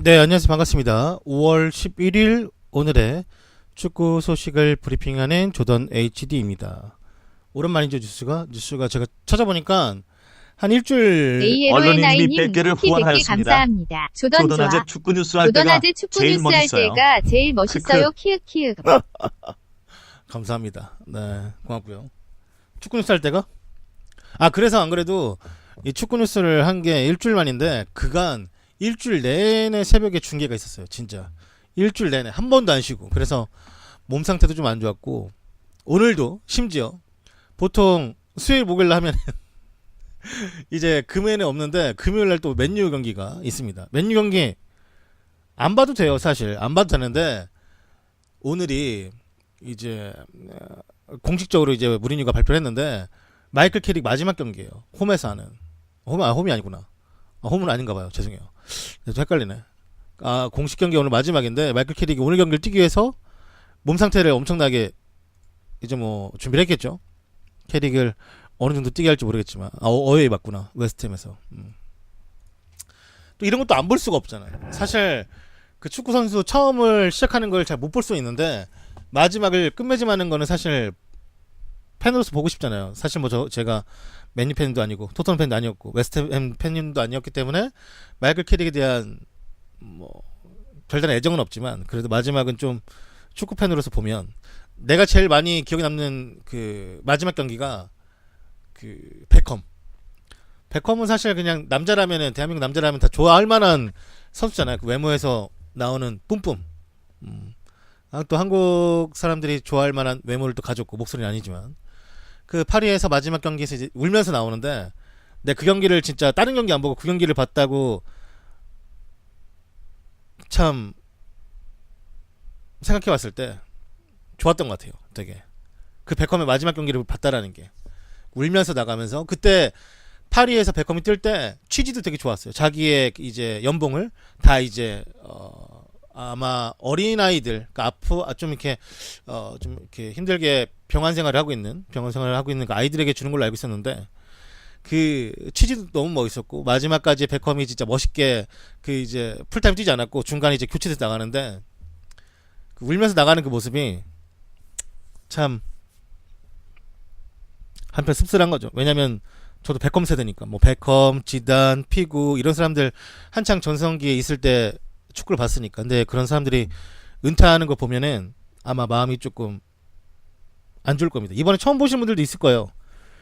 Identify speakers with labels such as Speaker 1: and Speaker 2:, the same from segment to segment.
Speaker 1: 네, 안녕하세요. 반갑습니다. 5월 11일 오늘의 축구 소식을 브리핑하는 조던 HD입니다. 오랜만이죠, 뉴스가 제가 찾아보니까 한 일주일
Speaker 2: 언론인님이
Speaker 3: ALONI님
Speaker 2: 100개를
Speaker 3: 쿠키 100개
Speaker 2: 후원하였습니다.
Speaker 3: 감사합니다. 조던 좋아.
Speaker 2: 조던아재 축구 뉴스 할 때가
Speaker 3: 조던아재 축구
Speaker 2: 제일
Speaker 3: 뉴스 할
Speaker 2: 멋있어요.
Speaker 3: 때가 제일 멋있어요. 키읔키읔.
Speaker 1: 감사합니다. 네, 고맙고요. 축구 뉴스 할 때가? 그래서 안 그래도 이 축구 뉴스를 한 게 일주일 만인데 그간 일주일 내내 새벽에 중계가 있었어요. 진짜 일주일 내내 한 번도 안 쉬고. 그래서 몸 상태도 좀 안 좋았고 오늘도 심지어 보통 수요일 목요일 하면 이제 금요일은 없는데 금요일날 또 맨유 경기가 있습니다. 맨유 경기 안 봐도 돼요. 사실 안 봐도 되는데 오늘이 이제 공식적으로 이제 무리뉴가 발표를 했는데 마이클 캐릭 마지막 경기예요. 홈에서 하는. 홈이 아니구나. 홈은 아닌가 봐요. 죄송해요. 좀 헷갈리네. 공식 경기 오늘 마지막인데 마이클 캐릭이 오늘 경기를 뛰기 위해서 몸 상태를 엄청나게 이제 뭐 준비를 했겠죠. 캐릭을 어느 정도 뛰게 할지 모르겠지만 어웨이 맞구나. 웨스트햄에서. 또 이런 것도 안 볼 수가 없잖아요. 사실 그 축구 선수 처음을 시작하는 걸 잘 못 볼 수 있는데 마지막을 끝맺음하는 거는 사실 팬으로서 보고 싶잖아요. 사실 뭐 제가 맨유 팬도 아니고 토트넘 팬도 아니었고 웨스트햄 팬도 아니었기 때문에 마이클 캐릭에 대한 뭐 별다른 애정은 없지만 그래도 마지막은 좀 축구 팬으로서 보면 내가 제일 많이 기억에 남는 그 마지막 경기가 그 베컴은 사실 그냥 남자라면은 대한민국 남자라면 다 좋아할 만한 선수잖아요. 그 외모에서 나오는 뿜뿜. 또 한국 사람들이 좋아할 만한 외모를 또 가졌고 목소리는 아니지만 그 파리에서 마지막 경기에서 이제 울면서 나오는데 내 그 경기를 진짜 다른 경기 안 보고 그 경기를 봤다고 참 생각해 봤을 때 좋았던 것 같아요. 되게 그 베컴의 마지막 경기를 봤다라는 게 울면서 나가면서 그때 파리에서 베컴이 뛸 때 취지도 되게 좋았어요. 자기의 이제 연봉을 다 이제 아마 어린아이들, 그러니까 좀 이렇게 좀 이렇게 힘들게 병원 생활을 하고 있는 그 아이들에게 주는 걸로 알고 있었는데 그 취지도 너무 멋있었고 마지막까지 베컴이 진짜 멋있게 그 이제 풀타임 뛰지 않았고 중간에 이제 교체돼서 나가는데 그 울면서 나가는 그 모습이 참 한편 씁쓸한 거죠. 왜냐면 저도 베컴 세대니까 뭐 베컴, 지단, 피구 이런 사람들 한창 전성기에 있을 때 축구를 봤으니까. 근데 그런 사람들이 은퇴하는 거 보면은 아마 마음이 조금 안 좋을 겁니다. 이번에 처음 보신 분들도 있을 거예요.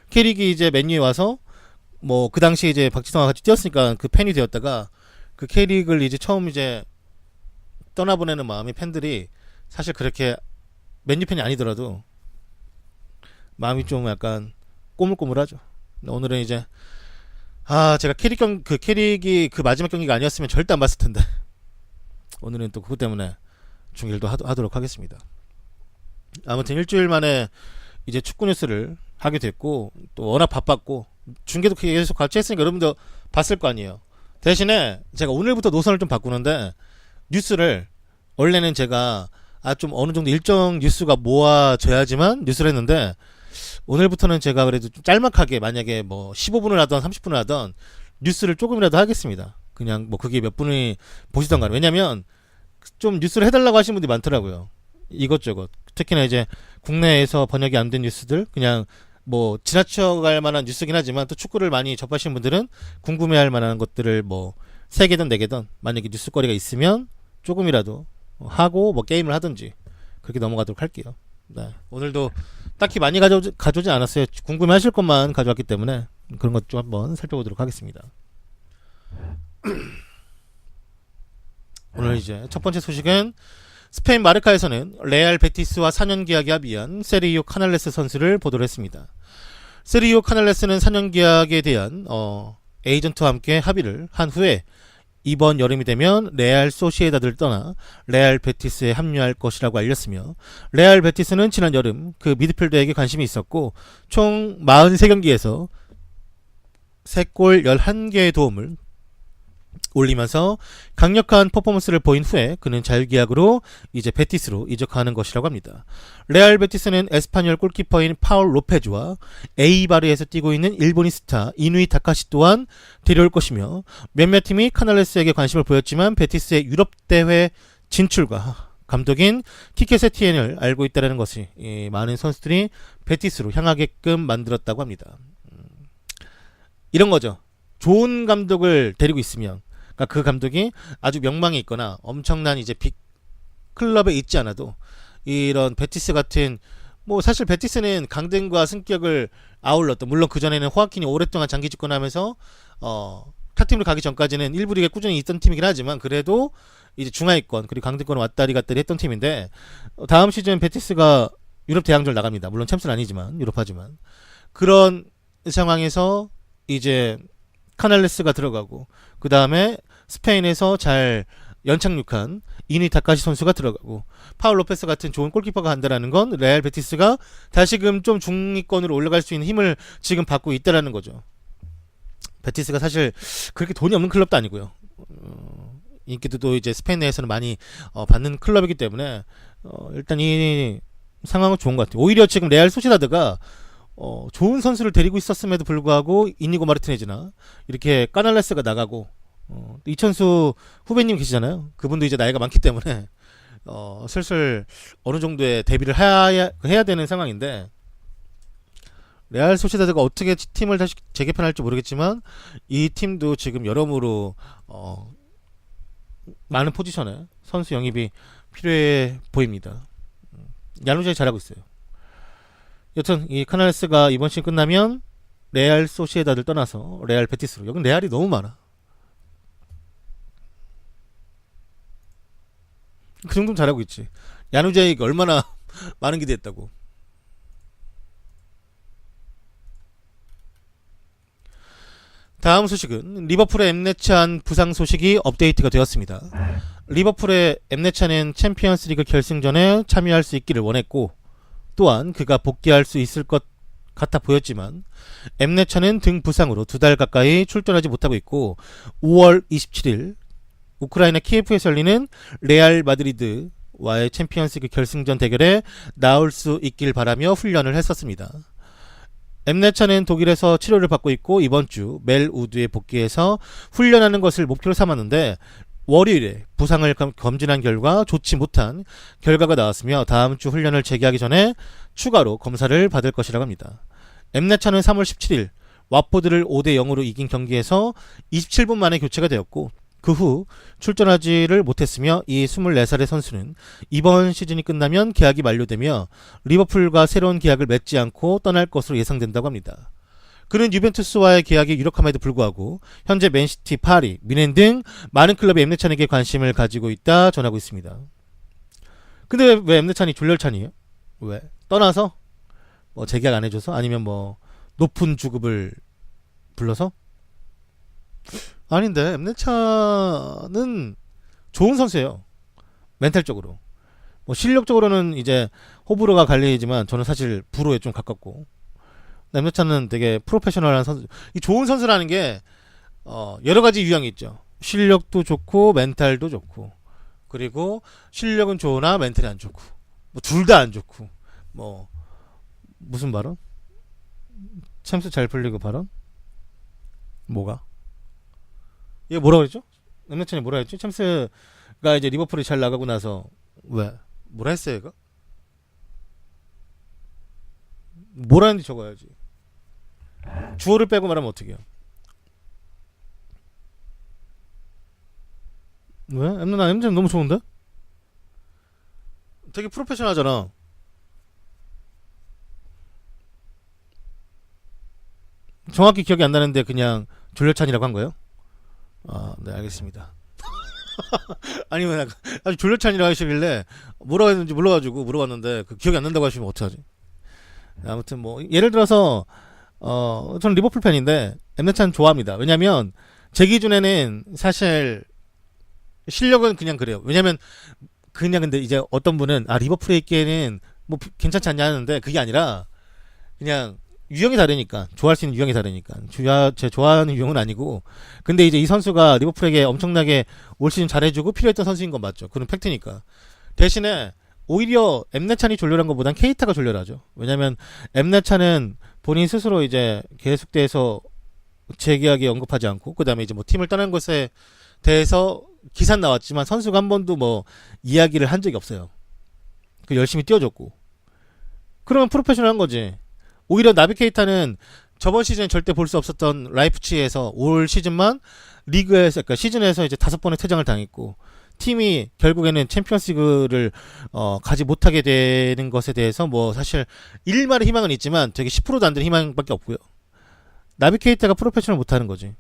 Speaker 1: 캐릭이 이제 맨유에 와서 뭐 그 당시에 이제 박지성과 같이 뛰었으니까 그 팬이 되었다가 그 캐릭을 이제 처음 이제 떠나보내는 마음이 팬들이 사실 그렇게 맨유 팬이 아니더라도 마음이 좀 약간 꼬물꼬물하죠. 오늘은 이제 제가 캐릭이 그 마지막 경기가 아니었으면 절대 안 봤을 텐데 오늘은 또 그것 때문에 중계를 하도록 하겠습니다. 아무튼 일주일 만에 이제 축구 뉴스를 하게 됐고 또 워낙 바빴고 중계도 계속 같이 했으니까 여러분도 봤을 거 아니에요. 대신에 제가 오늘부터 노선을 좀 바꾸는데 뉴스를 원래는 제가 좀 어느 정도 일정 뉴스가 모아져야지만 뉴스를 했는데 오늘부터는 제가 그래도 좀 짤막하게 만약에 뭐 15분을 하던 30분을 하던 뉴스를 조금이라도 하겠습니다. 그냥 뭐 그게 몇 분이 보시던 간에. 왜냐면 좀 뉴스를 해달라고 하시는 분들이 많더라고요. 이것저것. 특히나 이제 국내에서 번역이 안 된 뉴스들 그냥 뭐 지나쳐갈 만한 뉴스긴 하지만 또 축구를 많이 접하시는 분들은 궁금해할 만한 것들을 뭐 3개든 4개든 만약에 뉴스거리가 있으면 조금이라도 하고 뭐 게임을 하든지 그렇게 넘어가도록 할게요. 네. 오늘도 딱히 많이 가져오지 않았어요. 궁금해 하실 것만 가져왔기 때문에 그런 것 좀 한번 살펴보도록 하겠습니다. 오늘 이제 첫 번째 소식은 스페인 마르카에서는 레알 베티스와 4년 계약에 합의한 세르히오 카날레스 선수를 보도를 했습니다. 세르히오 카날레스는 4년 계약에 대한 에이전트와 함께 합의를 한 후에 이번 여름이 되면 레알 소시에다드를 떠나 레알 베티스에 합류할 것이라고 알렸으며 레알 베티스는 지난 여름 그 미드필더에게 관심이 있었고 총 43경기에서 3골 11개의 도움을 올리면서 강력한 퍼포먼스를 보인 후에 그는 자유계약으로 이제 베티스로 이적하는 것이라고 합니다. 레알 베티스는 에스파뇰 골키퍼인 파울 로페즈와 에이바르에서 뛰고 있는 일본인 스타 이누이 다카시 또한 데려올 것이며 몇몇 팀이 카날레스에게 관심을 보였지만 베티스의 유럽 대회 진출과 감독인 키케 세티엔을 알고 있다는 것이 많은 선수들이 베티스로 향하게끔 만들었다고 합니다. 이런 거죠. 좋은 감독을 데리고 있으면, 그러니까 그 감독이 아주 명망이 있거나 엄청난 이제 빅 클럽에 있지 않아도 이런 베티스 같은, 뭐 사실 베티스는 강등과 승격을 아울렀던, 물론 그 전에는 호아킨이 오랫동안 장기 집권하면서 탑팀으로 가기 전까지는 일부 리그에 꾸준히 있던 팀이긴 하지만 그래도 이제 중하위권 그리고 강등권 왔다리 갔다리 했던 팀인데, 다음 시즌 베티스가 유럽 대항전 나갑니다. 물론 챔스는 아니지만 유럽하지만 그런 상황에서 이제 카날레스가 들어가고 그 다음에 스페인에서 잘 연착륙한 이누이 다카시 선수가 들어가고 파울 로페스 같은 좋은 골키퍼가 간다라는 건 레알 베티스가 다시금 좀 중위권으로 올라갈 수 있는 힘을 지금 받고 있다라는 거죠. 베티스가 사실 그렇게 돈이 없는 클럽도 아니고요. 인기도 또 이제 스페인 내에서는 많이 받는 클럽이기 때문에 일단 이 상황은 좋은 것 같아요. 오히려 지금 레알 소시다드가 좋은 선수를 데리고 있었음에도 불구하고 이니고 마르티네즈나 이렇게 까날레스가 나가고 이천수 후배님 계시잖아요. 그분도 이제 나이가 많기 때문에 슬슬 어느 정도의 대비를 해야 되는 상황인데, 레알 소시다드가 어떻게 팀을 다시 재개편할지 모르겠지만 이 팀도 지금 여러모로 많은 포지션에 선수 영입이 필요해 보입니다. 야누자이 잘하고 있어요. 여튼 이 카날레스가 이번 시즌 끝나면 레알 소시에다를 떠나서 레알 베티스로, 여긴 레알이 너무 많아. 그 정도는 잘하고 있지. 야누자이가 얼마나 많은 기대했다고. 다음 소식은 리버풀의 엠네찬 부상 소식이 업데이트가 되었습니다. 리버풀의 엠네찬은 챔피언스리그 결승전에 참여할 수 있기를 원했고, 또한 그가 복귀할 수 있을 것 같아 보였지만 엠네찬은 등 부상으로 2달 가까이 출전하지 못하고 있고, 5월 27일 우크라이나 키예프에서 열리는 레알 마드리드와의 챔피언스리그 결승전 대결에 나올 수 있길 바라며 훈련을 했었습니다. 엠네찬은 독일에서 치료를 받고 있고 이번 주 멜우드에 복귀해서 훈련하는 것을 목표로 삼았는데, 월요일에 부상을 검진한 결과 좋지 못한 결과가 나왔으며 다음 주 훈련을 재개하기 전에 추가로 검사를 받을 것이라고 합니다. 엠네찬은 3월 17일 와포드를 5대0으로 이긴 경기에서 27분 만에 교체가 되었고, 그 후 출전하지를 못했으며 이 24살의 선수는 이번 시즌이 끝나면 계약이 만료되며 리버풀과 새로운 계약을 맺지 않고 떠날 것으로 예상된다고 합니다. 그는 유벤투스와의 계약이 유력함에도 불구하고 현재 맨시티, 파리, 미넨 등 많은 클럽이 엠네찬에게 관심을 가지고 있다 전하고 있습니다. 근데 왜 엠네찬이 졸렬찬이에요? 왜? 떠나서? 뭐 재계약 안 해줘서? 아니면 뭐 높은 주급을 불러서? 아닌데, 엠네찬은 좋은 선수예요. 멘탈적으로. 뭐 실력적으로는 이제 호불호가 갈리지만 저는 사실 불호에 좀 가깝고, 엠네찬은 되게 프로페셔널한 선수. 이 좋은 선수라는 게 여러 가지 유형이 있죠. 실력도 좋고 멘탈도 좋고, 그리고 실력은 좋으나 멘탈이 안 좋고, 뭐 둘 다 안 좋고, 뭐 무슨 발언? 챔스 잘 풀리고 발언? 뭐가? 얘 뭐라 그랬죠? 엠네찬이 뭐라 했지? 챔스가 이제 리버풀이 잘 나가고 나서 왜? 뭐라 했어요, 얘가? 뭐라 했는지 적어야지. 주어를 빼고 말하면 어떡해요? 왜? 엠네찬 너무 좋은데? 되게 프로페셔널하잖아. 정확히 기억이 안 나는데 그냥 졸려찬이라고 한 거예요? 아, 네, 알겠습니다. 아니면 아주 졸려찬이라고 하시길래 뭐라고 했는지 몰라가지고 물어봤는데 그 기억이 안 난다고 하시면 어떡하지? 아무튼 뭐 예를 들어서 저는 리버풀 팬인데 엠네찬 좋아합니다. 왜냐면 제 기준에는 사실 실력은 그냥 그래요. 왜냐면 그냥, 근데 이제 어떤 분은 리버풀에 있기에는 뭐 괜찮지 않냐 하는데, 그게 아니라 그냥 유형이 다르니까 좋아할 수 있는 유형이 다르니까 제 좋아하는 유형은 아니고 근데 이제 이 선수가 리버풀에게 엄청나게 올 시즌 잘해주고 필요했던 선수인 건 맞죠. 그런 팩트니까. 대신에 오히려 엠네찬이 졸렬한 것보단 케이타가 졸렬하죠. 왜냐면 엠네찬은 본인 스스로 이제 계속돼서 재계약에 언급하지 않고 그 다음에 이제 뭐 팀을 떠난 것에 대해서 기사 나왔지만 선수가 한 번도 뭐 이야기를 한 적이 없어요. 그 열심히 뛰어줬고 그러면 프로페셔널한 거지. 오히려 나비 케이타는 저번 시즌에 절대 볼 수 없었던 라이프치히에서 올 시즌만 리그에서 그러니까 시즌에서 이제 5번의 퇴장을 당했고 팀이 결국에는 챔피언스리그를 가지 못하게 되는 것에 대해서 뭐 사실 일말의 희망은 있지만 되게 10%도 안 되는 희망밖에 없고요. 나비 케이타가 프로페셔널 못하는 거지.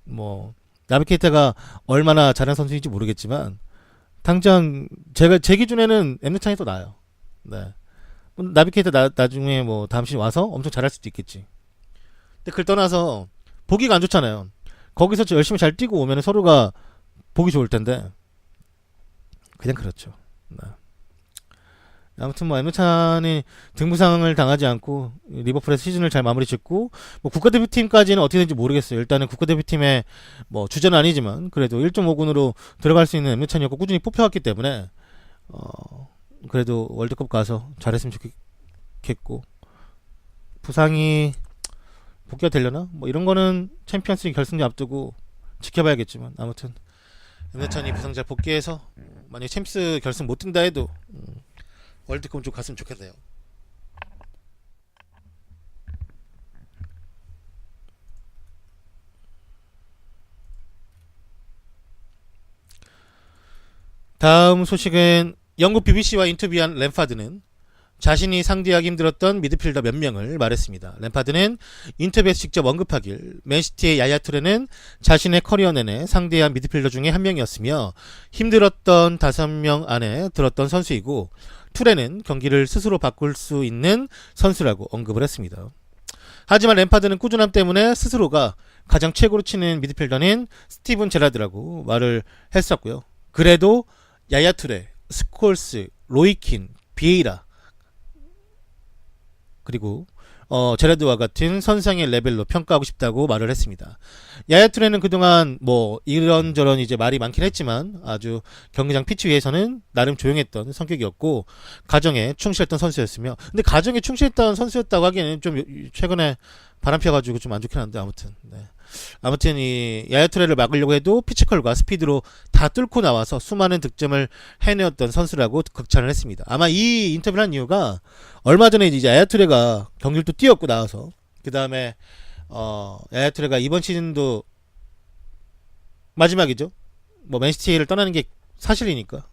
Speaker 1: 뭐 나비 케이타가 얼마나 잘하는 선수인지 모르겠지만 당장 제 기준에는 엠네찬이 더 나아요. 네. 나비 케이타 나중에 뭐 다음 시즌 와서 엄청 잘할 수도 있겠지. 근데 그걸 떠나서 보기가 안 좋잖아요. 거기서 열심히 잘 뛰고 오면 서로가 보기 좋을 텐데 그냥 그렇죠. 네. 아무튼 뭐 엠네찬이 등부상을 당하지 않고 리버풀에서 시즌을 잘 마무리 짓고 뭐 국가대표팀까지는 어떻게 되는지 모르겠어요. 일단은 국가대표팀의 뭐 주전은 아니지만 그래도 1.5군으로 들어갈 수 있는 엠네찬이었고 꾸준히 뽑혀왔기 때문에 그래도 월드컵 가서 잘했으면 좋겠고 부상이 복귀가 되려나? 뭐 이런 거는 챔피언스리그 결승전 앞두고 지켜봐야겠지만 아무튼 엠네찬이 부상 잘 복귀해서 만약에 챔스 결승 못 뛴다 해도 월드컵 좀 갔으면 좋겠네요. 다음 소식은 영국 BBC와 인터뷰한 램파드는 자신이 상대하기 힘들었던 미드필더 몇 명을 말했습니다. 램파드는 인터뷰에서 직접 언급하길 맨시티의 야야 투레는 자신의 커리어 내내 상대한 미드필더 중에 한 명이었으며 힘들었던 5명 안에 들었던 선수이고 투레는 경기를 스스로 바꿀 수 있는 선수라고 언급을 했습니다. 하지만 램파드는 꾸준함 때문에 스스로가 가장 최고로 치는 미드필더는 스티븐 제라드라고 말을 했었고요. 그래도 야야 투레, 스콜스, 로이킨, 비에이라 그리고 제라드와 같은 선상의 레벨로 평가하고 싶다고 말을 했습니다. 야야 투레는 그동안 뭐 이런저런 이제 말이 많긴 했지만 아주 경기장 피치 위에서는 나름 조용했던 성격이었고 가정에 충실했던 선수였으며 근데 가정에 충실했던 선수였다고 하기에는 좀 최근에 바람 펴가지고 좀 안 좋긴 한데 아무튼 네. 아무튼 이 야야 투레를 막으려고 해도 피지컬과 스피드로 다 뚫고 나와서 수많은 득점을 해내었던 선수라고 극찬을 했습니다. 아마 이 인터뷰를 한 이유가 얼마 전에 이제 야야 투레가 경기를 또 뛰었고 나와서 그 다음에 야야 투레가 이번 시즌도 마지막이죠. 뭐 맨시티를 떠나는 게 사실이니까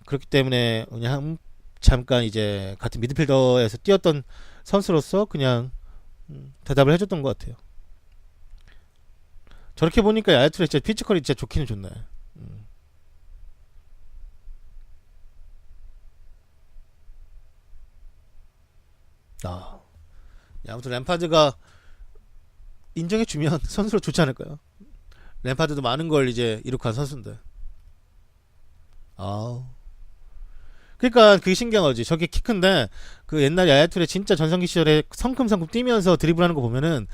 Speaker 1: 그렇기 때문에 그냥 잠깐 이제 같은 미드필더에서 뛰었던 선수로서 그냥 대답을 해줬던 것 같아요. 저렇게 보니까 야야 투레 진짜 피지컬이 진짜 좋기는 좋네. 아무튼 램파드가 인정해주면 선수로 좋지 않을까요? 램파드도 많은 걸 이제 이룩한 선수인데. 그러니까 그게 신기한 거지. 저게 키 큰데 그 옛날 야야 투레 진짜 전성기 시절에 성큼성큼 뛰면서 드리블하는 거 보면은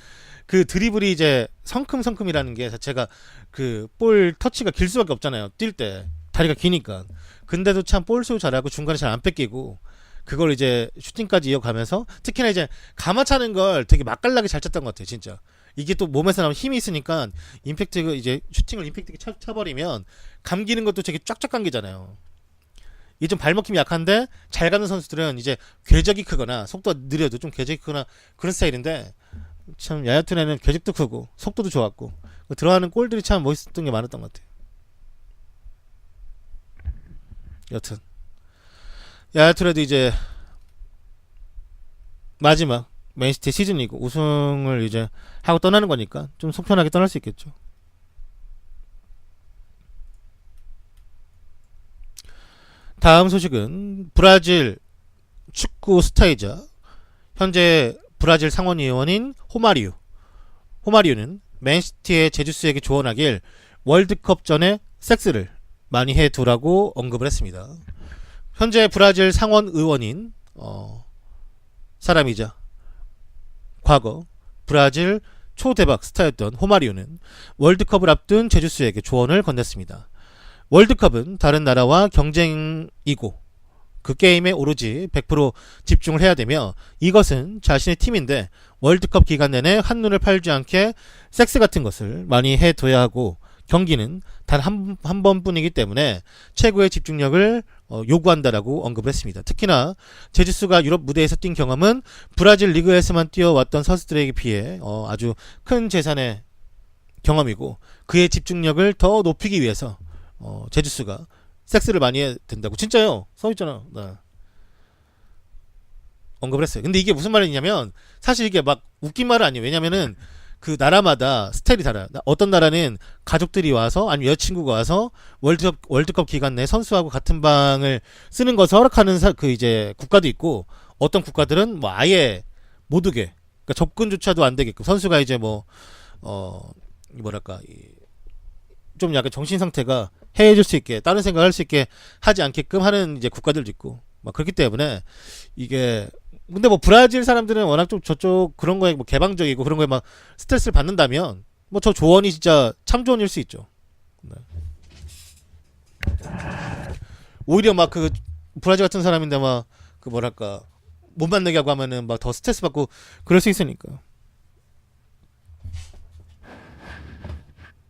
Speaker 1: 그 드리블이 이제 성큼성큼이라는 게 자체가 그 볼 터치가 길 수밖에 없잖아요. 뛸 때 다리가 기니까. 근데도 참 볼 수호 잘하고 중간에 잘 안 뺏기고 그걸 이제 슈팅까지 이어가면서 특히나 이제 가마 차는 걸 되게 맛깔나게 잘 쳤던 것 같아요. 진짜 이게 또 몸에서 나오는 힘이 있으니까 임팩트 이제 슈팅을 임팩트 있게 쳐버리면 감기는 것도 되게 쫙쫙 감기잖아요. 이게 좀 발먹힘이 약한데 잘 가는 선수들은 이제 궤적이 크거나 속도가 느려도 좀 궤적이 크거나 그런 스타일인데 참 야야 투레는 궤적도 크고 속도도 좋았고 들어가는 골들이 참 멋있었던 게 많았던 것 같아요. 여튼 야야 투레도 이제 마지막 맨시티 시즌이고 우승을 이제 하고 떠나는 거니까 좀 속편하게 떠날 수 있겠죠. 다음 소식은 브라질 축구 스타이자 현재 브라질 상원의원인 호마리우는 맨시티의 제주스에게 조언하길 월드컵 전에 섹스를 많이 해두라고 언급을 했습니다. 현재 브라질 상원 의원인 사람이자 과거 브라질 초대박 스타였던 호마리오는 월드컵을 앞둔 제주스에게 조언을 건넸습니다. 월드컵은 다른 나라와 경쟁이고 그 게임에 오로지 100% 집중을 해야 되며 이것은 자신의 팀인데 월드컵 기간 내내 한눈을 팔지 않게 섹스 같은 것을 많이 해둬야 하고 경기는 단 한 번뿐이기 때문에 최고의 집중력을 요구한다라고 언급을 했습니다. 특히나 제주스가 유럽 무대에서 뛴 경험은 브라질 리그에서만 뛰어왔던 선수들에게 비해 아주 큰 재산의 경험이고 그의 집중력을 더 높이기 위해서 제주스가 섹스를 많이 해야 된다고. 진짜요. 써있잖아. 네. 언급을 했어요. 근데 이게 무슨 말이냐면 사실 이게 막 웃긴 말은 아니에요. 왜냐면은 그 나라마다 스타일이 달라요. 어떤 나라는 가족들이 와서 아니면 여자친구가 와서 월드컵 기간 내 선수하고 같은 방을 쓰는 것을 허락하는 그 이제 국가도 있고 어떤 국가들은 뭐 아예 못 오게 그러니까 접근조차도 안 되게끔 선수가 이제 뭐 뭐랄까 좀 약간 정신 상태가 해줄 수 있게 다른 생각을 할 수 있게 하지 않게끔 하는 이제 국가들도 있고 막 그렇기 때문에 이게 근데 뭐 브라질 사람들은 워낙 좀 저쪽 그런 거에 뭐 개방적이고 그런 거에 막 스트레스를 받는다면 뭐 저 조언이 진짜 참 조언일 수 있죠. 네. 오히려 막 그 브라질 같은 사람인데 막 그 뭐랄까 못 만나게 하고 하면은 막 더 스트레스 받고 그럴 수 있으니까.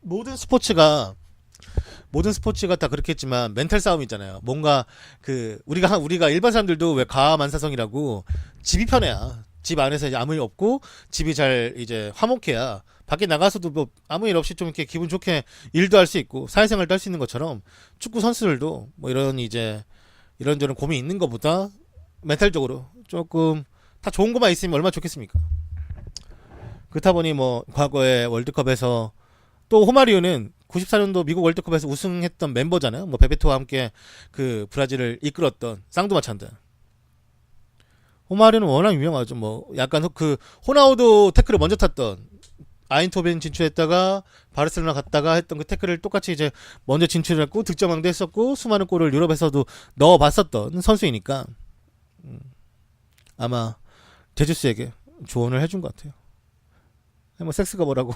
Speaker 1: 모든 스포츠가 다 그렇겠지만 멘탈 싸움이잖아요. 뭔가 그 우리가 일반 사람들도 왜 가만사성이라고 집이 편해야 집 안에서 이제 아무 일 없고 집이 잘 이제 화목해야 밖에 나가서도 뭐 아무 일 없이 좀 이렇게 기분 좋게 일도 할 수 있고 사회생활도 할 수 있는 것처럼 축구 선수들도 뭐 이런 이제 이런저런 고민이 있는 것보다 멘탈적으로 조금 다 좋은 것만 있으면 얼마나 좋겠습니까? 그렇다 보니 뭐 과거에 월드컵에서 또 호마리오는 94년도 미국 월드컵에서 우승했던 멤버잖아요. 뭐 베베토와 함께 그 브라질을 이끌었던 쌍두마차인데 호마리오는 워낙 유명하죠. 뭐 약간 그 호나우도 태클을 먼저 탔던 아인토벤 진출했다가 바르셀로나 갔다가 했던 그 태클을 똑같이 이제 먼저 진출했고 득점왕도 했었고 수많은 골을 유럽에서도 넣어봤었던 선수이니까 아마 제주스에게 조언을 해준 것 같아요. 뭐 섹스가 뭐라고.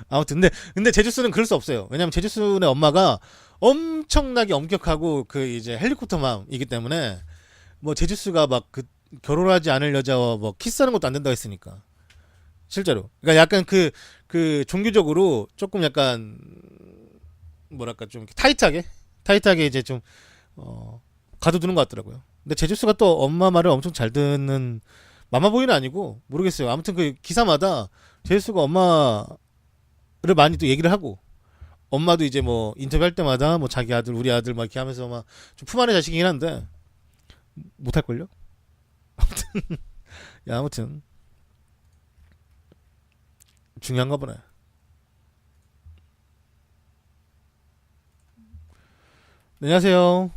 Speaker 1: 아무튼 근데 제주스는 그럴 수 없어요. 왜냐면 제주스의 엄마가 엄청나게 엄격하고 그 이제 헬리콥터맘이기 때문에 뭐 제주스가 막 그 결혼하지 않을 여자와 뭐 키스하는 것도 안 된다고 했으니까 실제로. 그러니까 약간 그 종교적으로 조금 약간 뭐랄까 좀 타이트하게 이제 좀 가둬두는 것 같더라고요. 근데 제주스가 또 엄마 말을 엄청 잘 듣는 마마보이는 아니고 모르겠어요. 아무튼 그 기사마다 제주스가 엄마를 많이 또 얘기를 하고 엄마도 이제 뭐 인터뷰할 때마다 뭐 자기 아들 우리 아들 막 이렇게 하면서 막 좀 품 안의 자식이긴 한데 못할걸요? 아무튼 중요한가 보네. 네, 안녕하세요.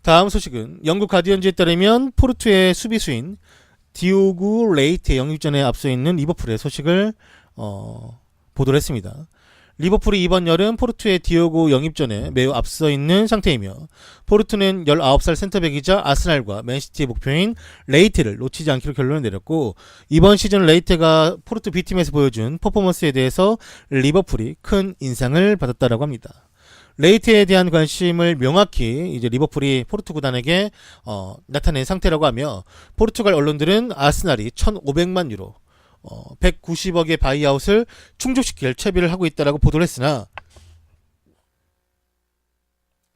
Speaker 1: 다음 소식은 영국 가디언즈에 따르면 포르투의 수비수인 디오구 레이트의 영입전에 앞서 있는 리버풀의 소식을 보도를 했습니다. 리버풀이 이번 여름 포르투의 디오고 영입전에 매우 앞서 있는 상태이며 포르투는 19살 센터백이자 아스날과 맨시티의 목표인 레이트를 놓치지 않기로 결론을 내렸고 이번 시즌 레이트가 포르투 B팀에서 보여준 퍼포먼스에 대해서 리버풀이 큰 인상을 받았다라고 합니다. 레이트에 대한 관심을 명확히 이제 리버풀이 포르투 구단에게 나타낸 상태라고 하며 포르투갈 언론들은 아스날이 1,500만 유로 190억의 바이아웃을 충족시킬 채비를 하고 있다라고 보도를 했으나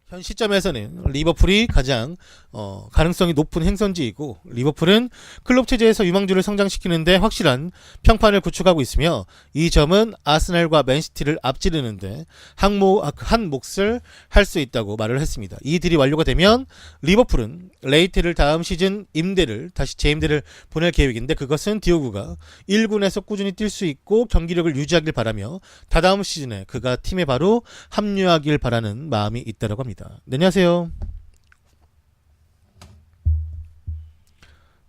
Speaker 1: 현 시점에서는 리버풀이 가장 가능성이 높은 행선지이고 리버풀은 클럽 체제에서 유망주를 성장시키는데 확실한 평판을 구축하고 있으며 이 점은 아스날과 맨시티를 앞지르는데 한 몫을 할 수 있다고 말을 했습니다. 이 딜이 완료가 되면 리버풀은 레이트를 다음 시즌 다시 재임대를 보낼 계획인데 그것은 디오구가 1군에서 꾸준히 뛸 수 있고 경기력을 유지하길 바라며 다다음 시즌에 그가 팀에 바로 합류하길 바라는 마음이 있다고 합니다. 네, 안녕하세요.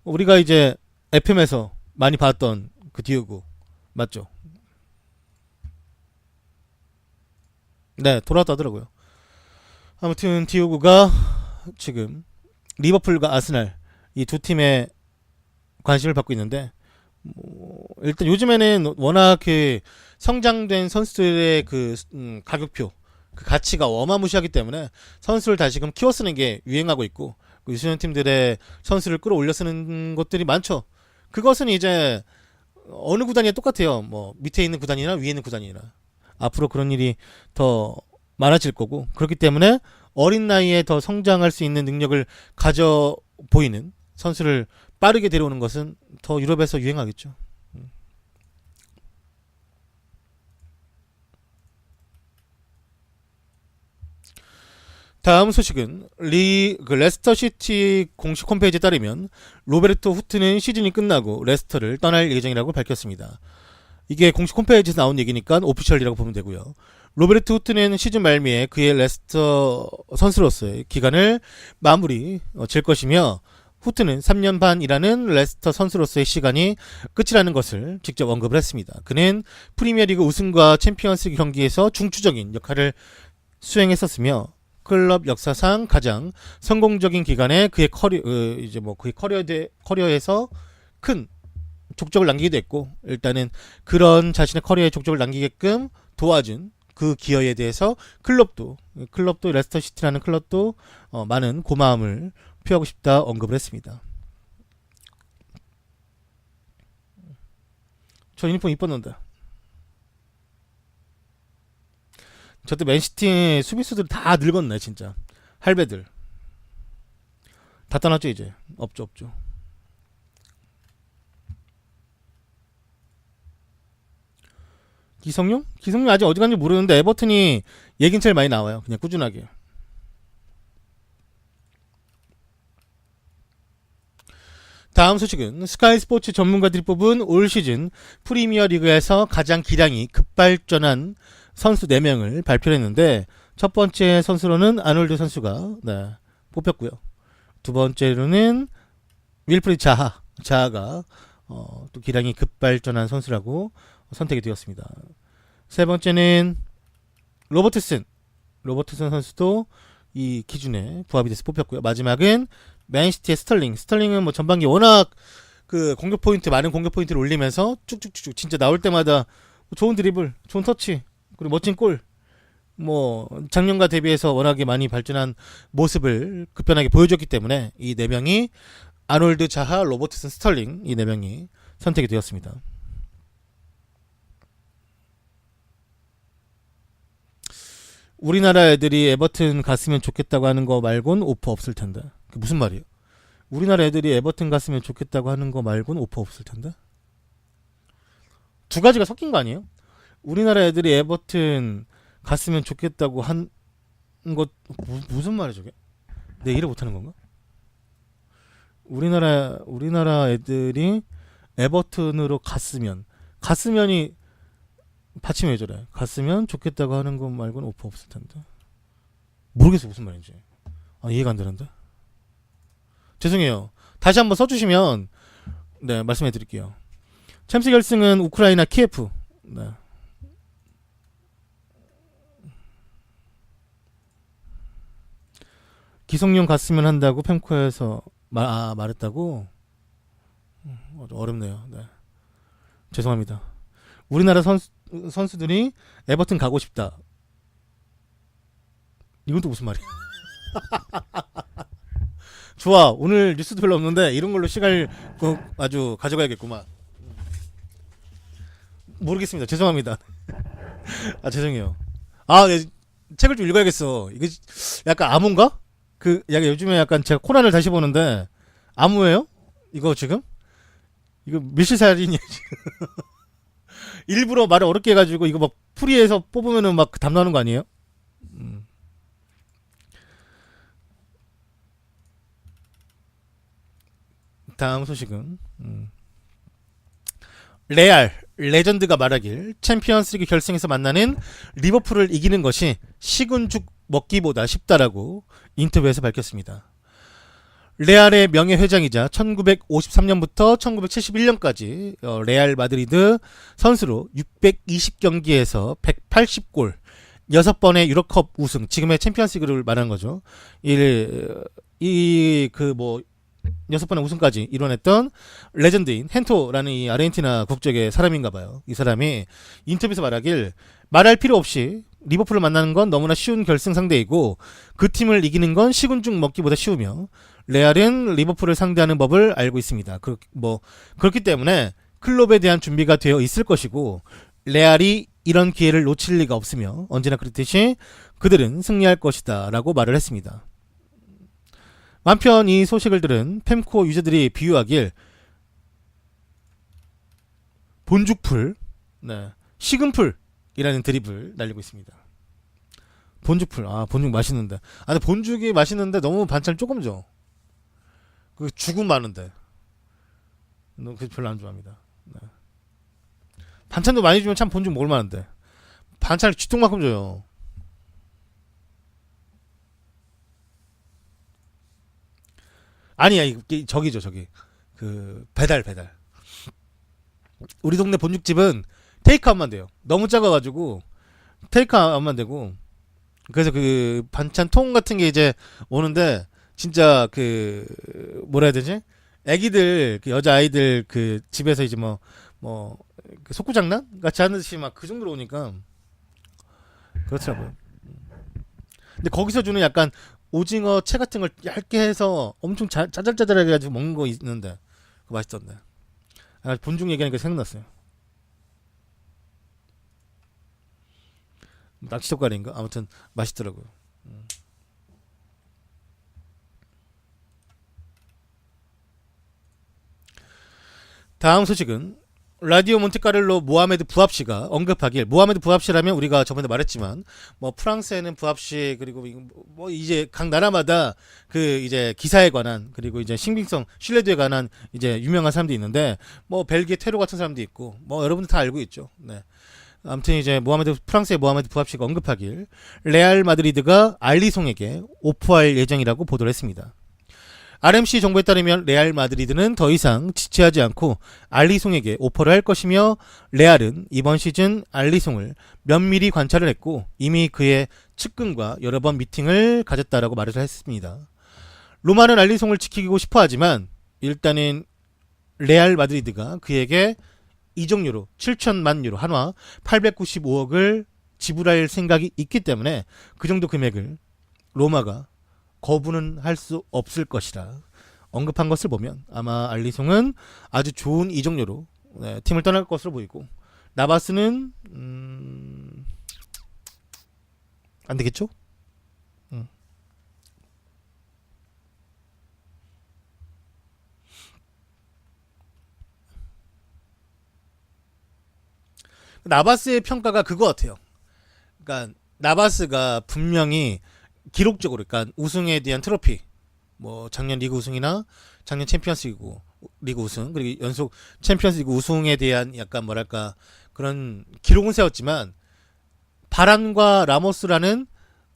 Speaker 1: 우리가 이제 FM에서 많이 봤던 그 디오고 맞죠? 네, 돌아왔다 하더라고요. 아무튼 디오고가 지금 리버풀과 아스날 이 두 팀의 관심을 받고 있는데 일단 요즘에는 워낙 그 성장된 선수들의 그 가격표 그 가치가 어마무시하기 때문에 선수를 다시금 키워 쓰는 게 유행하고 있고 그 유소년 팀들의 선수를 끌어올려 쓰는 것들이 많죠. 그것은 이제 어느 구단이나 똑같아요. 뭐 밑에 있는 구단이나 위에 있는 구단이나 앞으로 그런 일이 더 많아질 거고 그렇기 때문에 어린 나이에 더 성장할 수 있는 능력을 가져 보이는 선수를 빠르게 데려오는 것은 더 유럽에서 유행하겠죠. 다음 소식은 레스터 시티 공식 홈페이지에 따르면 로베르토 후트는 시즌이 끝나고 레스터를 떠날 예정이라고 밝혔습니다. 이게 공식 홈페이지에서 나온 얘기니까 오피셜이라고 보면 되고요. 로베르토 후트는 시즌 말미에 그의 레스터 선수로서의 기간을 마무리 질 것이며 후트는 3년 반이라는 레스터 선수로서의 시간이 끝이라는 것을 직접 언급을 했습니다. 그는 프리미어리그 우승과 챔피언스 경기에서 중추적인 역할을 수행했었으며 클럽 역사상 가장 성공적인 기간에 그의 커리어에서 큰 족적을 남기기도 했고 일단은 그런 자신의 커리어에 족적을 남기게끔 도와준 그 기여에 대해서 클럽도 레스터 시티라는 클럽도 많은 고마움을 표하고 싶다 언급을 했습니다. 저 유니폼 이뻤는데. 저때 맨시티 수비수들 다 늙었네 진짜. 할배들 다 떠났죠 이제. 없죠. 기성용 아직 어디 간지 모르는데 에버튼이 얘긴 제일 많이 나와요. 그냥 꾸준하게. 다음 소식은 스카이 스포츠 전문가들이 뽑은 올 시즌 프리미어 리그에서 가장 기량이 급발전한 선수 4명을 발표했는데 첫 번째 선수로는 아놀드 선수가 뽑혔고요. 두 번째로는 윌프리드 자하가 또 기량이 급발전한 선수라고 선택이 되었습니다. 세 번째는 로버트슨 선수도 이 기준에 부합이 돼서 뽑혔고요. 마지막은 맨시티의 스털링은 뭐 전반기 워낙 그 많은 공격 포인트를 올리면서 쭉쭉쭉 진짜 나올 때마다 좋은 드리블, 좋은 터치, 그리고 멋진 골, 뭐 작년과 대비해서 워낙에 많이 발전한 모습을 급변하게 보여줬기 때문에 이 4명이 아놀드, 자하, 로버트슨, 스털링 이 4명이 선택이 되었습니다. 우리나라 애들이 에버튼 갔으면 좋겠다고 하는 거 말곤 오퍼 없을 텐데. 그게 무슨 말이에요? 우리나라 애들이 에버튼 갔으면 좋겠다고 하는 거 말곤 오퍼 없을 텐데. 두 가지가 섞인 거 아니에요? 우리나라 애들이 에버튼 갔으면 좋겠다고 한 것 무슨 말이야 저게? 내 이해 못하는 건가? 우리나라 애들이 에버튼으로 갔으면이 받침이 왜 저래? 갔으면 좋겠다고 하는 것 말고는 오퍼 없을 텐데. 모르겠어 무슨 말인지. 이해가 안 되는데. 죄송해요. 다시 한번 써주시면 말씀해 드릴게요. 챔스 결승은 우크라이나 키예프. 기성용 갔으면 한다고 펜코에서 말했다고. 어렵네요. 죄송합니다. 우리나라 선수들이 에버튼 가고 싶다. 이건 또 무슨 말이야? 좋아. 오늘 뉴스도 별로 없는데 이런 걸로 시간을 아주 가져가야겠구만. 모르겠습니다. 죄송합니다. 죄송해요. 책을 좀 읽어야겠어. 이거 약간 암호인가? 약간 요즘에 약간 제가 코난을 다시 보는데 암호예요? 이거 지금? 이거 밀실살인이야 지금. 일부러 말을 어렵게 해가지고 이거 막 풀이해서 뽑으면은 막 답 나오는 거 아니에요? 다음 소식은 레전드가 말하길 챔피언스리그 결승에서 만나는 리버풀을 이기는 것이 식은죽 먹기보다 쉽다라고 인터뷰에서 밝혔습니다. 레알의 명예회장이자 1953년부터 1971년까지 레알 마드리드 선수로 620경기에서 180골 6번의 유럽컵 우승, 지금의 챔피언스리그를 말하는 거죠. 6번의 우승까지 이뤄냈던 레전드인 헨토라는 이 아르헨티나 국적의 사람인가 봐요. 이 사람이 인터뷰에서 말할 필요 없이 리버풀을 만나는 건 너무나 쉬운 결승 상대이고 그 팀을 이기는 건 식은죽 먹기보다 쉬우며 레알은 리버풀을 상대하는 법을 알고 있습니다. 그렇기 때문에 클롭에 대한 준비가 되어 있을 것이고 레알이 이런 기회를 놓칠 리가 없으며 언제나 그렇듯이 그들은 승리할 것이다 라고 말을 했습니다. 한편 이 소식을 들은 펜코 유저들이 비유하길 본죽풀, 식은풀이라는 드립을 날리고 있습니다. 본죽풀, 본죽 맛있는데. 근데 본죽이 맛있는데 너무 반찬 조금 줘. 그 죽은 많은데. 그 별로 안 좋아합니다. 반찬도 많이 주면 참 본죽 먹을 만한데. 반찬을 쥐똥만큼 줘요. 아니야, 저기죠, 저기. 배달. 우리 동네 본죽집은 테이크아웃만 돼요. 너무 작아가지고, 테이크아웃만 되고, 그래서 반찬 통 같은 게 이제 오는데, 진짜 뭐라 해야 되지? 애기들, 여자아이들 집에서 이제 속구장난? 같이 하는 듯이 막 그 정도로 오니까, 그렇더라고요. 근데 거기서 주는 약간, 오징어 채 같은 걸 얇게 해서 엄청 짜잘짜잘하게 해가지고 먹는 거 있는데 그거 맛있던데. 본죽 얘기하니까 생각났어요. 낚시젓갈인가? 아무튼 맛있더라고요. 다음 소식은 라디오 몬테카를로 모하메드 부합씨가 언급하길, 모하메드 부합씨라면 우리가 저번에 말했지만 프랑스에는 부합씨, 그리고 이제 각 나라마다 이제 기사에 관한, 그리고 이제 신빙성 신뢰도에 관한 이제 유명한 사람도 있는데 벨기에 테로 같은 사람도 있고 여러분들 다 알고 있죠. 네. 아무튼 이제 프랑스의 모하메드 부합씨가 언급하길 레알 마드리드가 알리송에게 오프할 예정이라고 보도를 했습니다. RMC 정보에 따르면 레알 마드리드는 더 이상 지체하지 않고 알리송에게 오퍼를 할 것이며 레알은 이번 시즌 알리송을 면밀히 관찰을 했고 이미 그의 측근과 여러 번 미팅을 가졌다라고 말을 했습니다. 로마는 알리송을 지키고 싶어 하지만 일단은 레알 마드리드가 그에게 이적료로 7천만 유로, 한화 895억을 지불할 생각이 있기 때문에 그 정도 금액을 로마가 거부는 할 수 없을 것이라 언급한 것을 보면 아마 알리송은 아주 좋은 이적료로 팀을 떠날 것으로 보이고, 나바스는 안 되겠죠? 나바스의 평가가 그거 같아요. 그러니까 나바스가 분명히 기록적으로, 그러니까 우승에 대한 트로피, 작년 리그 우승이나 작년 챔피언스 리그 우승, 그리고 연속 챔피언스 리그 우승에 대한 약간 뭐랄까 그런 기록은 세웠지만 바란과 라모스라는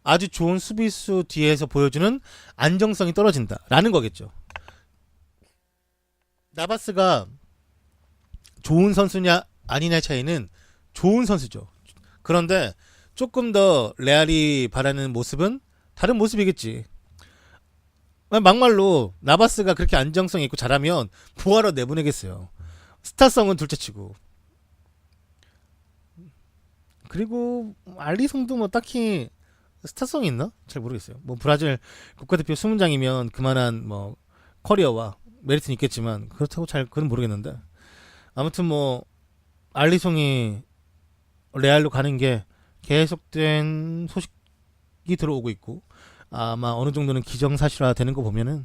Speaker 1: 아주 좋은 수비수 뒤에서 보여주는 안정성이 떨어진다라는 거겠죠. 나바스가 좋은 선수냐 아니냐의 차이는 좋은 선수죠. 그런데 조금 더 레알이 바라는 모습은 다른 모습이겠지. 막말로 나바스가 그렇게 안정성 있고 잘하면 부하로 내보내겠어요. 스타성은 둘째치고. 그리고 알리송도 딱히 스타성이 있나? 잘 모르겠어요. 브라질 국가대표 수문장이면 그만한 커리어와 메리트는 있겠지만 그렇다고 그건 모르겠는데, 아무튼 알리송이 레알로 가는 게 계속된 소식이 들어오고 있고 아마 어느 정도는 기정사실화 되는 거 보면은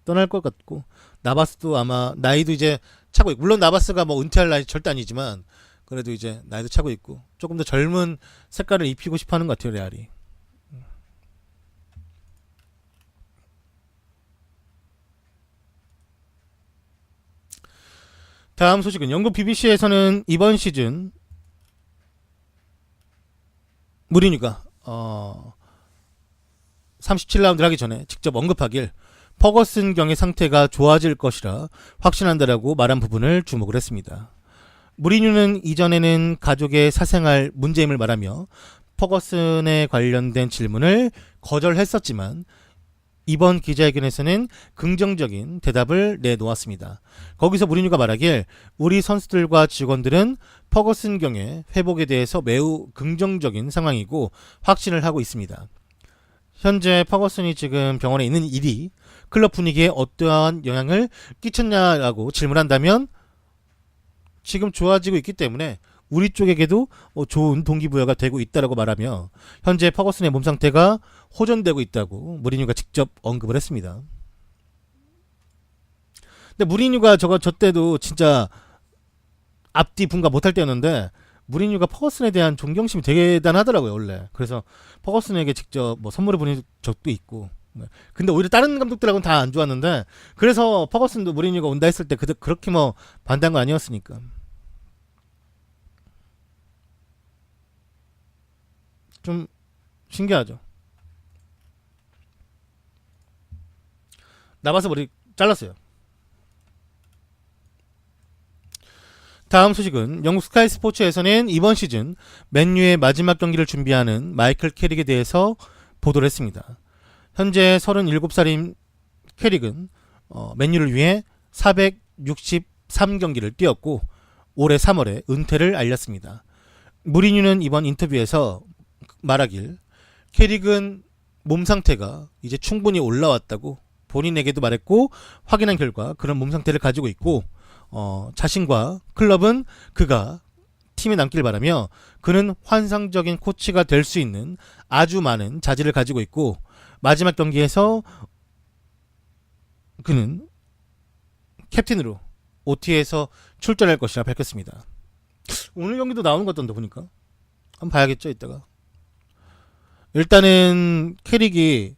Speaker 1: 떠날 것 같고, 나바스도 아마 나이도 이제 차고 있고, 물론 나바스가 은퇴할 나이 절대 아니지만 그래도 이제 나이도 차고 있고 조금 더 젊은 색깔을 입히고 싶어 하는 것 같아요, 레알이. 다음 소식은 영국 BBC에서는 이번 시즌 무리뉴가 37라운드를 하기 전에 직접 언급하길 퍼거슨 경의 상태가 좋아질 것이라 확신한다라고 말한 부분을 주목을 했습니다. 무리뉴는 이전에는 가족의 사생활 문제임을 말하며 퍼거슨에 관련된 질문을 거절했었지만 이번 기자회견에서는 긍정적인 대답을 내놓았습니다. 거기서 무리뉴가 말하길 우리 선수들과 직원들은 퍼거슨 경의 회복에 대해서 매우 긍정적인 상황이고 확신을 하고 있습니다. 현재 퍼거슨이 지금 병원에 있는 일이 클럽 분위기에 어떠한 영향을 끼쳤냐라고 질문한다면 지금 좋아지고 있기 때문에 우리 쪽에게도 좋은 동기부여가 되고 있다라고 말하며 현재 퍼거슨의 몸 상태가 호전되고 있다고 무리뉴가 직접 언급을 했습니다. 근데 무리뉴가 저 때도 진짜 앞뒤 분가 못할 때였는데 무리뉴가 퍼거슨에 대한 존경심이 되게 대단하더라고요 원래. 그래서 퍼거슨에게 직접 뭐 선물을 보낸 적도 있고. 근데 오히려 다른 감독들하고는 다 안 좋았는데 그래서 퍼거슨도 무리뉴가 온다 했을 때 그렇게 뭐 반대한 거 아니었으니까. 좀 신기하죠. 나바스 머리 잘랐어요. 다음 소식은 영국 스카이 스포츠에서는 이번 시즌 맨유의 마지막 경기를 준비하는 마이클 캐릭에 대해서 보도를 했습니다. 현재 37살인 캐릭은 맨유를 위해 463경기를 뛰었고 올해 3월에 은퇴를 알렸습니다. 무리뉴는 이번 인터뷰에서 말하길 캐릭은 몸 상태가 이제 충분히 올라왔다고 본인에게도 말했고 확인한 결과 그런 몸 상태를 가지고 있고 자신과 클럽은 그가 팀에 남길 바라며 그는 환상적인 코치가 될 수 있는 아주 많은 자질을 가지고 있고 마지막 경기에서 그는 캡틴으로 OT에서 출전할 것이라 밝혔습니다. 오늘 경기도 나오는 것 같던데 보니까 한번 봐야겠죠 이따가. 일단은 캐릭이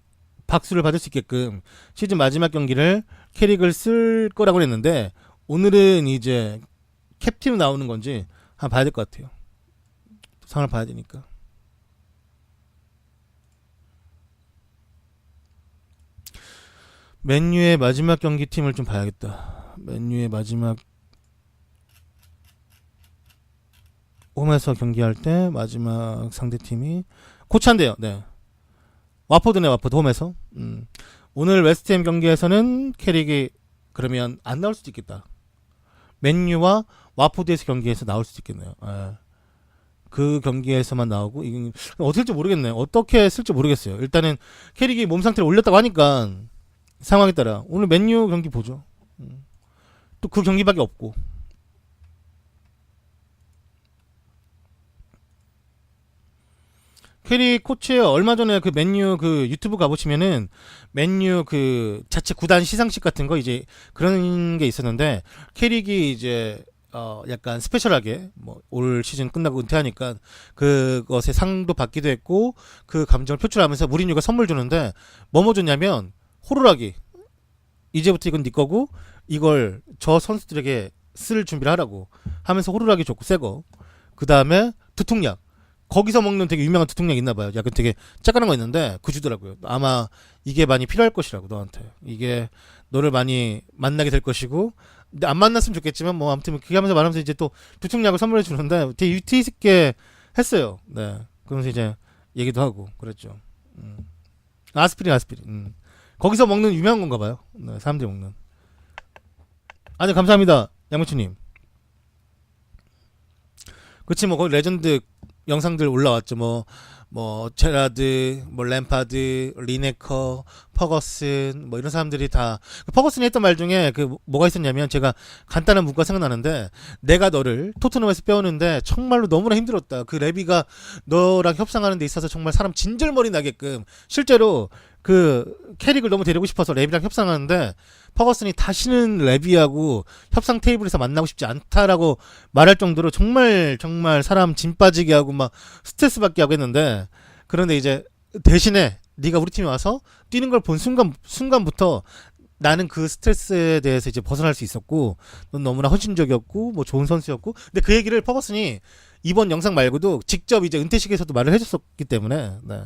Speaker 1: 박수를 받을 수 있게끔 시즌 마지막 경기를 캐릭을 쓸 거라고 했는데 오늘은 이제 캡틴으로 나오는 건지 한번 봐야 될 것 같아요. 상을 봐야 되니까. 맨유의 마지막 경기 팀을 좀 봐야겠다. 맨유의 마지막 홈에서 경기할 때 마지막 상대팀이 코치한대요. 네. 와포드네. 와포드 홈에서. 오늘 웨스트햄 경기에서는 캐릭이 그러면 안 나올 수도 있겠다. 맨유와 와포드에서 경기에서 나올 수도 있겠네요. 예. 그 경기에서만 나오고 이게 어떻게 될지 모르겠네요. 어떻게 쓸지 모르겠어요. 일단은 캐릭이 몸 상태를 올렸다고 하니까 상황에 따라 오늘 맨유 경기 보죠. 또 그 경기밖에 없고. 캐리 코치의 얼마 전에 그 맨유 그 유튜브 가보시면은 맨유 그 자체 구단 시상식 같은 거 이제 그런 게 있었는데 캐릭이 이제 약간 스페셜하게 뭐 올 시즌 끝나고 은퇴하니까 그것에 상도 받기도 했고 그 감정을 표출하면서 무리뉴가 선물 주는데 뭐뭐 줬냐면 호루라기 이제부터 이건 네 거고 이걸 저 선수들에게 쓸 준비를 하라고 하면서 호루라기 줬고 새거 그 다음에 두통약 거기서 먹는 되게 유명한 두통약 있나봐요. 약간 되게 짝깐한 거 있는데 그 주더라고요. 아마 이게 많이 필요할 것이라고 너한테 이게 너를 많이 만나게 될 것이고 근데 안 만났으면 좋겠지만 뭐 아무튼 그렇게 하면서 말하면서 이제 또 두통약을 선물해 주는데 되게 유티 있게 했어요. 네. 그러면서 이제 얘기도 하고 그랬죠. 아스피린. 거기서 먹는 유명한 건가 봐요. 네, 사람들이 먹는. 아니 감사합니다. 양무추님. 그치 뭐 거기 레전드 영상들 올라왔죠. 뭐 제라드, 뭐 램파드, 리네커, 퍼거슨 뭐 이런 사람들이 다 퍼거슨이 했던 말 중에 그 뭐가 있었냐면 제가 간단한 문구가 생각나는데 내가 너를 토트넘에서 빼오는데 정말로 너무나 힘들었다. 그 레비가 너랑 협상하는 데 있어서 정말 사람 진절머리 나게끔 실제로 그 캐릭을 너무 데리고 싶어서 레비랑 협상하는데 퍼거슨이 다시는 레비하고 협상 테이블에서 만나고 싶지 않다라고 말할 정도로 정말 사람 진 빠지게 하고 막 스트레스 받게 하고 했는데 그런데 이제 대신에 네가 우리 팀에 와서 뛰는 걸 본 순간부터 나는 그 스트레스에 대해서 이제 벗어날 수 있었고 넌 너무나 헌신적이었고 뭐 좋은 선수였고 근데 그 얘기를 퍼거슨이 이번 영상 말고도 직접 이제 은퇴식에서도 말을 해줬었기 때문에 네.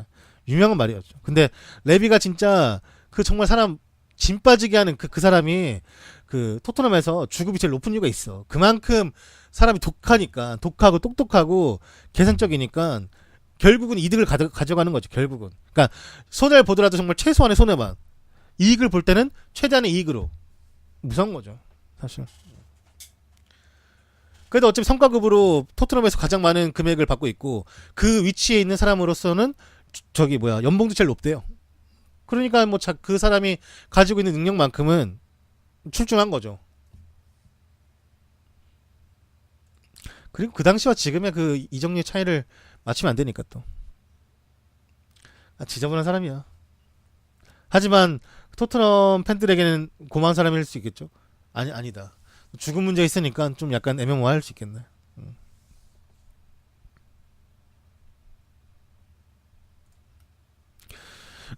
Speaker 1: 유명한 말이었죠. 근데 레비가 진짜 그 정말 사람 진 빠지게 하는 그 사람이 그 토트넘에서 주급이 제일 높은 이유가 있어. 그만큼 사람이 독하고 똑똑하고 계산적이니까 결국은 이득을 가져가는 거죠. 결국은. 그러니까 손해를 보더라도 정말 최소한의 손해만. 이익을 볼 때는 최대한의 이익으로 무서운 거죠, 사실. 그래도 어차피 성과급으로 토트넘에서 가장 많은 금액을 받고 있고 그 위치에 있는 사람으로서는 저기 뭐야 연봉도 제일 높대요. 그러니까 뭐 그 사람이 가지고 있는 능력만큼은 출중한 거죠. 그리고 그 당시와 지금의 그 이적료의 차이를 맞추면 안 되니까 또. 지저분한 사람이야. 하지만 토트넘 팬들에게는 고마운 사람일 수 있겠죠. 아니다. 죽음 문제 있으니까 좀 약간 애매모호할 수 있겠네.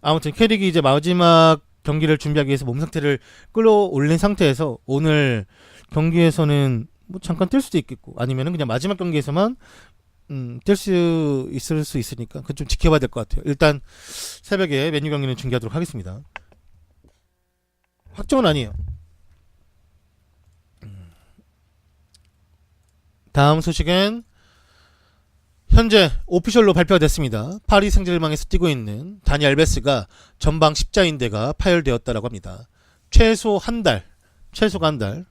Speaker 1: 아무튼 캐릭이 이제 마지막 경기를 준비하기 위해서 몸 상태를 끌어올린 상태에서 오늘 경기에서는 뭐 잠깐 뛸 수도 있겠고 아니면은 그냥 마지막 경기에서만 뛸 수 있을 수 있으니까 그건 좀 지켜봐야 될 것 같아요. 일단 새벽에 맨유 경기는 중계하도록 하겠습니다. 확정은 아니에요. 다음 소식은 현재 오피셜로 발표가 됐습니다. 파리 생제르맹에서 뛰고 있는 다니 알베스가 전방 십자인대가 파열되었다라고 합니다. 최소가 한 달.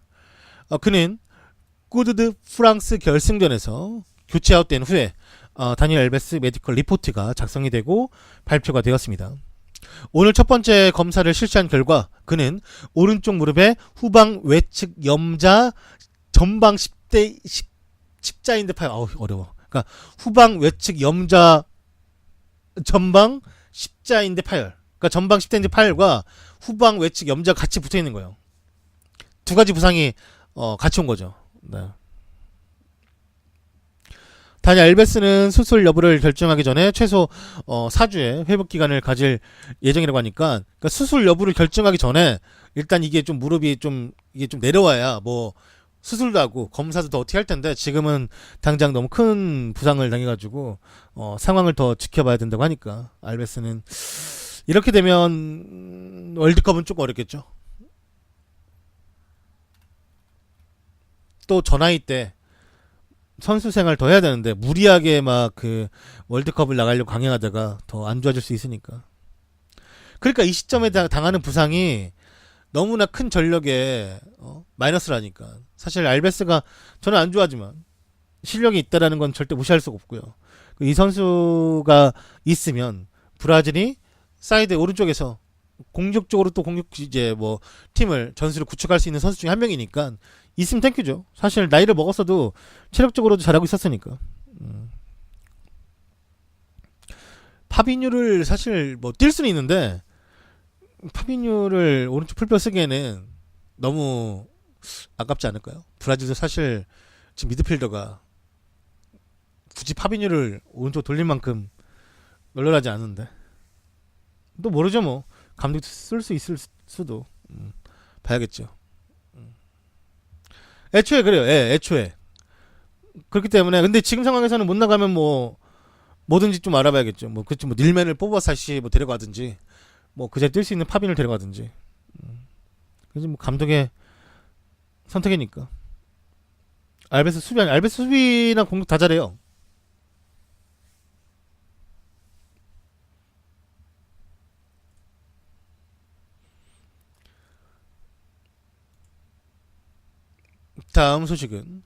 Speaker 1: 그는 꾸드드 프랑스 결승전에서 교체 아웃된 후에 다니 알베스 메디컬 리포트가 작성이 되고 발표가 되었습니다. 오늘 첫 번째 검사를 실시한 결과 그는 오른쪽 무릎의 후방 외측 염자 전방 십자인대 파열. 어려워. 그러니까 후방 외측 염자 전방 십자인대 파열. 그러니까 전방 십자인대 파열과 후방 외측 염자가 같이 붙어 있는 거예요. 두 가지 부상이 같이 온 거죠. 네. 다니 알베스는 수술 여부를 결정하기 전에 최소 4주의 회복 기간을 가질 예정이라고 하니까 그러니까 수술 여부를 결정하기 전에 일단 이게 좀 무릎이 좀 이게 좀 내려와야 뭐 수술도 하고 검사도 더 어떻게 할 텐데 지금은 당장 너무 큰 부상을 당해가지고 상황을 더 지켜봐야 된다고 하니까 알베스는 이렇게 되면 월드컵은 조금 어렵겠죠. 또 저 나이 때 선수 생활 더 해야 되는데 무리하게 막 그 월드컵을 나가려고 강행하다가 더 안 좋아질 수 있으니까. 그러니까 이 시점에 당하는 부상이 너무나 큰 전력에 마이너스라니까. 사실 알베스가 저는 안 좋아하지만 실력이 있다라는 건 절대 무시할 수가 없고요. 이 선수가 있으면 브라질이 사이드 오른쪽에서 공격적으로 또 이제 뭐 팀을 전술을 구축할 수 있는 선수 중에 한 명이니까 있으면 땡큐죠. 사실 나이를 먹었어도 체력적으로도 잘하고 있었으니까. 파비뉴를 사실 뭐 뛸 수는 있는데 파비뉴를 오른쪽 풀뼈 쓰기에는 너무 아깝지 않을까요? 브라질도 사실 지금 미드필더가 굳이 파비뉴를 오른쪽 돌릴 만큼 널널하지 않은데 또 모르죠 뭐 감독도 쓸 수 있을 수도 봐야겠죠. 애초에 그래요. 예, 애초에 그렇기 때문에 근데 지금 상황에서는 못 나가면 뭐 뭐든지 좀 알아봐야겠죠. 뭐 그치 뭐 닐맨을 뽑아서 다시 뭐 데려가든지 뭐 그제 뛸 수 있는 파빈을 데려가든지. 그래서 뭐 감독의 선택이니까. 알베스 수비나 공격 다 잘해요. 다음 소식은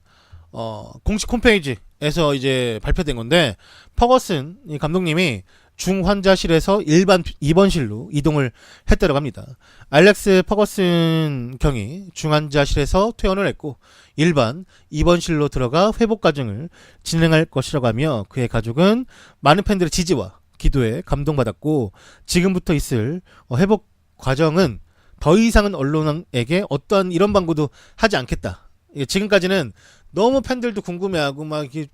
Speaker 1: 공식 홈페이지에서 이제 발표된 건데 퍼거슨 이 감독님이 중환자실에서 일반 입원실로 이동을 했다고 합니다. 알렉스 퍼거슨 경이 중환자실에서 퇴원을 했고 일반 입원실로 들어가 회복 과정을 진행할 것이라고 하며 그의 가족은 많은 팬들의 지지와 기도에 감동받았고 지금부터 있을 회복 과정은 더 이상은 언론에게 어떠한 이런 방구도 하지 않겠다. 지금까지는 너무 팬들도 궁금해하고 막 이게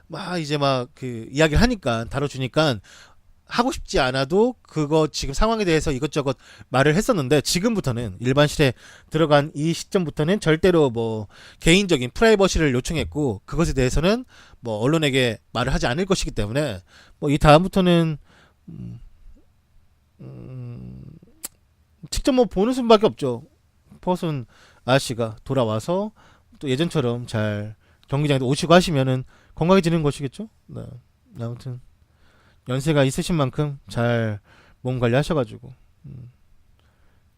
Speaker 1: 막 이제 막 그 이야기를 하니까 다뤄주니까 하고 싶지 않아도 그거 지금 상황에 대해서 이것저것 말을 했었는데 지금부터는 일반실에 들어간 이 시점부터는 절대로 뭐 개인적인 프라이버시를 요청했고 그것에 대해서는 뭐 언론에게 말을 하지 않을 것이기 때문에 뭐 이 다음부터는 직접 뭐 보는 수밖에 없죠. 퍼슨 아저씨가 돌아와서 또 예전처럼 잘 경기장에 오시고 하시면은 건강해지는 것이겠죠. 네. 아무튼 연세가 있으신 만큼 잘 몸 관리하셔가지고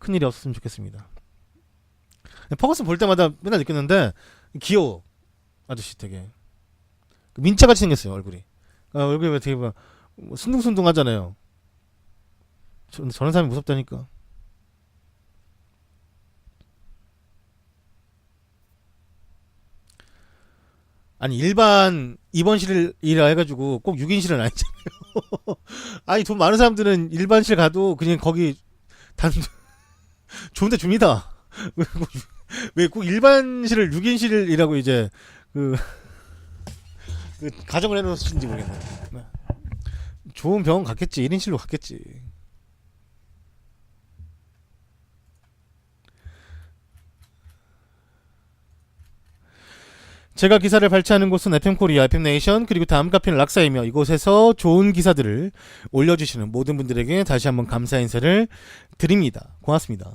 Speaker 1: 큰일이 없었으면 좋겠습니다. 퍼거슨 볼 때마다 맨날 느꼈는데 귀여워. 아저씨 되게 민차같이 생겼어요 얼굴이. 얼굴이 왜 되게 막 순둥순둥 하잖아요. 저런 사람이 무섭다니까. 아니 일반 입원실이라 해가지고 꼭 6인실은 아니잖아요. 아니 돈 많은 사람들은 일반실 가도 그냥 거기 단 좋은데 줍니다. 왜 꼭 일반실을 6인실이라고 이제 그 가정을 해놓으신지 모르겠네. 네. 좋은 병원 갔겠지. 1인실로 갔겠지. 제가 기사를 발췌하는 곳은 FM코리아, FM네이션 그리고 다음 카페는 락사이며 이곳에서 좋은 기사들을 올려주시는 모든 분들에게 다시 한번 감사 인사를 드립니다. 고맙습니다.